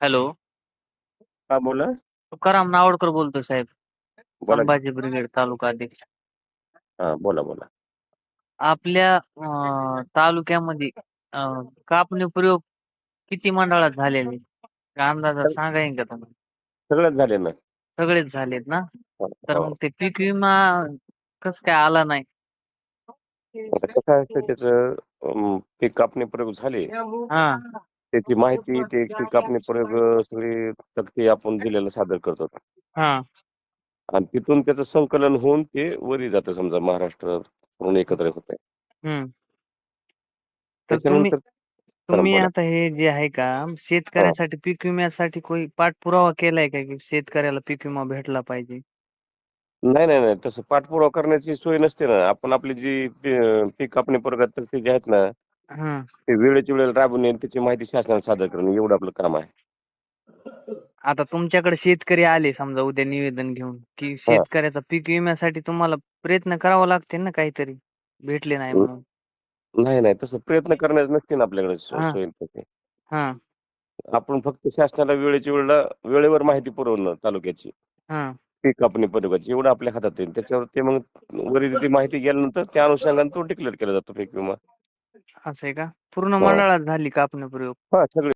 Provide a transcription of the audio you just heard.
Hello. हां, बोला. तुकाराम नावडकर बोलतोय साहेब. बोला की. संभाजी ब्रिगेड तालुका अध्यक्ष. हां, बोला, बोला. आपल्या तालुक्यामध्ये अ, कापणी प्रयोग किती मंडळात झालेले? काय अंदाजा सग सांगा येईन का तुम्हाला? सगळंच झाले ना. सगळेच झालेत ना? हो, तर हो. मग ते पीक विमा कसं काय आला नाही? आता कसं असतं त्याचं पीक कापणी प्रयोग झाले, हां. त्याची माहिती ते पीक कापणी प्रयोग सगळी तक्ते आपण जिल्ह्याला सादर करतो हां. आणि तिथून त्याचं संकलन होऊन ते वरी जातं समजा महाराष्ट्र म्हणून एकत्र होतंय. हं. तर तुम्ही त्याच्यानंतर हां, तुम्ही बोला. आता हे जे आहे का हां. शेतकऱ्यासाठी पीक विम्यासाठी कोणी पाठपुरावा केलाय का, की शेतकऱ्याला पीक विमा भेटला पाहिजे? नाही, नाही, नाही. तसं पाठपुरावा करण्याची सोय नसते ना. आपण आपली जी पीक कापणी प्रयोगात तक्ते जे आहेत ना, हां. ते वेळेच्या वेळेला राबवणे आणि त्याची माहिती शासनाला सादर करणे एवढं आपलं काम आहे. आता तुमच्याकडे शेतकरी आले समजा उद्या निवेदन घेऊन, की हां. शेतकऱ्याचा पीक विम्यासाठी तुम्हाला प्रयत्न करावा लागतील ना काहीतरी, भेटले नाही म्हणून. नाही, नाही. तसं प्रयत्न करण्याची नसते ना आपल्याकडे हां, सोय तशी. हां, आपण फक्त शासनाला वेळेच्या वेळेला वेळेवर माहिती पुरवणं तालुक्याची, हां. पीक कापणी पद्धतीची एवढं आपल्या हातात आहे. त्याच्यावर ते मग वरील ती माहिती गेल्यानंतर त्या अनुषंगाने तो डिक्लेअर केला जातो पीक विमा. असं आहे का? पूर्ण हां. मंडळात झाली कापणी प्रयोग? हां, सगळे